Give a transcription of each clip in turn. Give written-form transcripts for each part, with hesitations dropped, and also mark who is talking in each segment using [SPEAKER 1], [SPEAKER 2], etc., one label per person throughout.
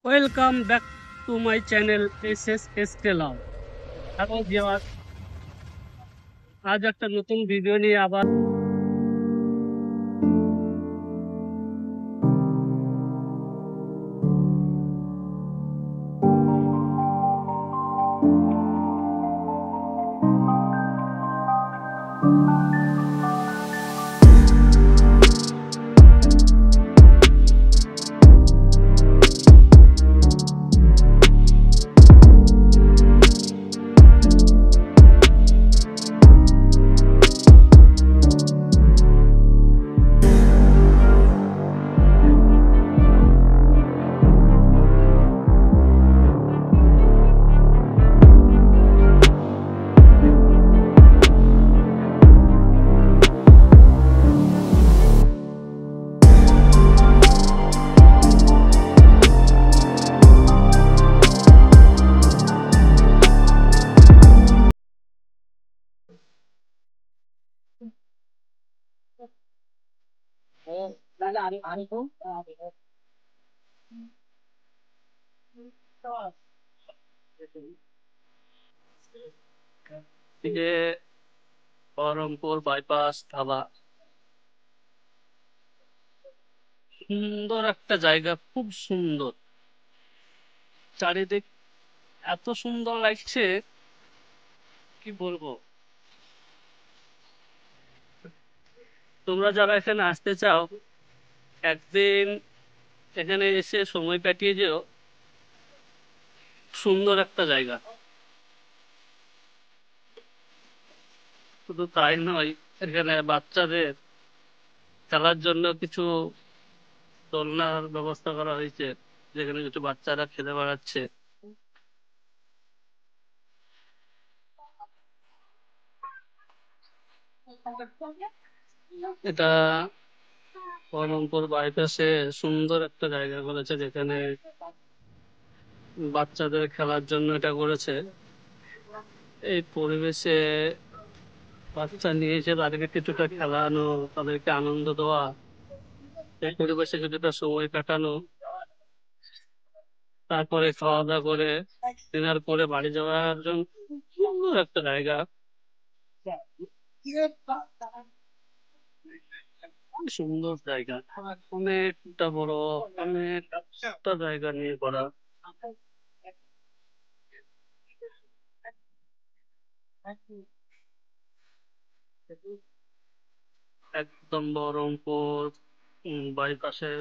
[SPEAKER 1] Welcome back to my channel SSSK love. Hello viewer, আজ একটা নতুন ভিডিও নিয়ে আবার এই যে বহরমপুর বাইপাস ধাবা, সুন্দর একটা জায়গা, খুব সুন্দর। চারিদিক এত সুন্দর লাগছে, কি বলবো। তোমরা যারা এখানে আসতে চাও, একদিন এখানে এসে সময় কাটিয়ে যেও। সুন্দর একটা জায়গা। শুধু তাই নয়, এখানে বাচ্চাদের খেলার জন্য কিছু দোলনার ব্যবস্থা করা হয়েছে, যেখানে কিছু বাচ্চারা খেলে বেড়াচ্ছে। এটা বহরমপুর বাইপাসে সুন্দর একটা জায়গা করেছে, যেখানে বাচ্চাদের খেলার জন্য এটা করেছে। এই পরিবেশে বাচ্চা নিয়ে এসে তাদেরকে কিছুটা খেলানো, তাদেরকে আনন্দ দেওয়া, এই পরিবেশে কিছুটা সময় কাটানো, তারপরে খাওয়া দাওয়া করে ডিনার করে বাড়ি যাওয়ার জন্য সুন্দর একটা জায়গা। সুন্দর জায়গা, অনেকটা বড়, অনেকটা জায়গা নিয়ে করা। একদম বহরমপুর বাইপাসে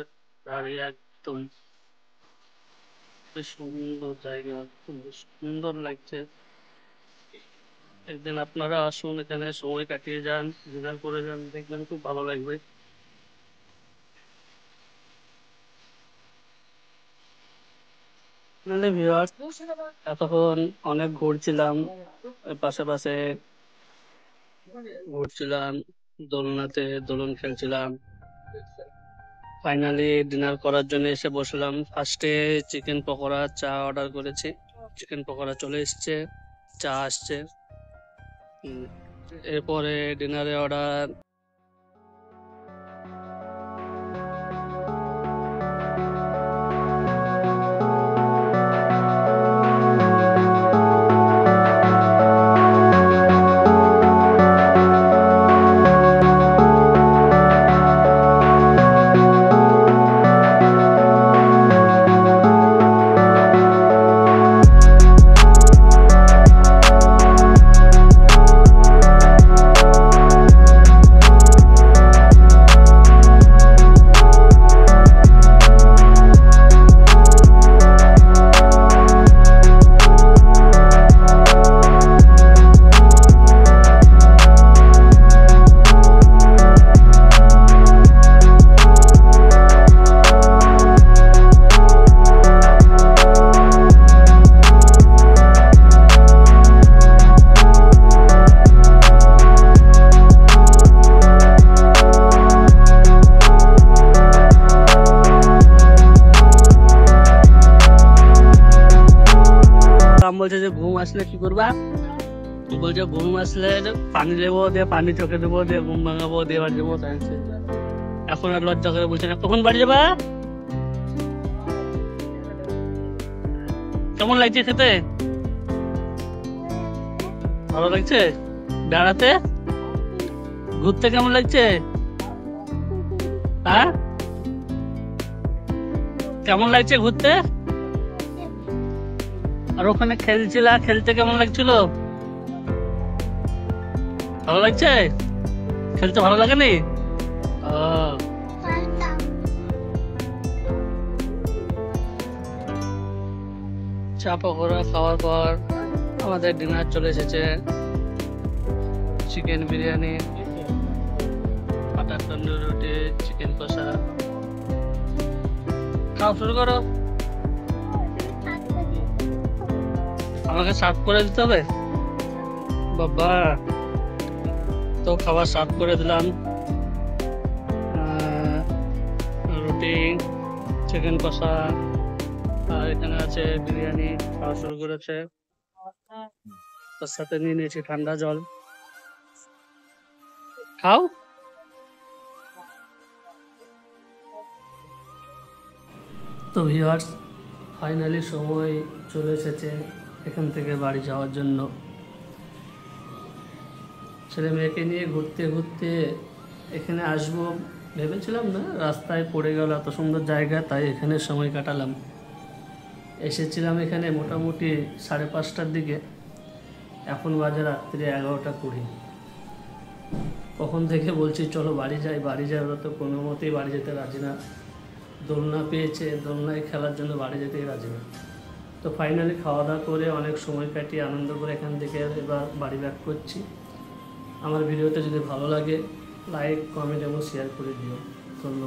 [SPEAKER 1] দাঁড়িয়ে একদম বেশ সুন্দর জায়গা, খুব সুন্দর লাগছে। একদিন আপনারা আসুন, এখানে সময় কাটিয়ে যান, ডিনার করে যান, দেখবেন খুব ভালো লাগবে। মানে ভিউয়ার্স, এতক্ষণ অনেক ঘুরছিলাম, পাশে পাশে ঘুরছিলাম, দোলনাতে দোলন খেলছিলাম। ফাইনালি ডিনার করার জন্য এসে বসলাম। ফার্স্টে চিকেন পকোড়া, চা অর্ডার করেছি। চিকেন পকোড়া চলে এসছে, চা আসছে। উম, এরপরে ডিনারে অর্ডার বলছে যে ঘুম আসলে কি করবা? বলছে ঘুম আসলে পানি দেবো, দিয়ে পানি চোখে দেবো, দিয়ে ঘুম ভাঙাবো, দিয়ে বাড়ি যাবো। এখন আর লজ্জা করে বলছে না, কখন বাড়ি যাবা? কেমন লাগছে খেতে? ভালো লাগছে? বেড়াতে ঘুরতে কেমন লাগছে? হ্যাঁ, কেমন লাগছে ঘুরতে? আর ওখানে খেলছিলা, খেলতে কেমন লাগছিল? ভালো লাগছে? খেলতে ভালো লাগেনি? আহ, চা পকোড়া খাওয়ার পর আমাদের ডিনার চলে এসেছে। চিকেন বিরিয়ানি, বাটার তন্দুরি রুটি, চিকেন কষা। খাওয়া শুরু করো। আমাকে সার্ভ করে দিতে হবে? বাবা, তো খাবার সার্ভ করে দিলাম। আহ, রুটি, চিকেন কষা, আর এখানে আছে বিরিয়ানি। খাওয়া শুরু করেছে। তার সাথে নিয়ে নিয়েছি ঠান্ডা জল। খাও। তো ভিউয়ার্স, ফাইনালি সময় চলে এসেছে এখান থেকে বাড়ি যাওয়ার জন্য। ছেলে মেয়েকে নিয়ে ঘুরতে ঘুরতে এখানে আসবো ভেবেছিলাম না, রাস্তায় পড়ে গেল এত সুন্দর জায়গা, তাই এখানে সময় কাটালাম। এসেছিলাম এখানে মোটামুটি 5:30টার দিকে, এখন বাজে রাত্রি 11:20। কখন থেকে বলছি চলো বাড়ি যাই বাড়ি যাই, ওরা তো কোনো মতেই বাড়ি যেতে রাজি না। দোলনা পেয়েছে, দোলনায় খেলার জন্য বাড়ি যেতেই রাজি না। তো ফাইনালি খাওয়া দাওয়া করে অনেক সময় কাটিয়ে আনন্দ করে এখান থেকে এবার বাড়ি ব্যাক করছি। আমার ভিডিওটা যদি ভালো লাগে লাইক, কমেন্ট এবং শেয়ার করে দিও। ধন্যবাদ।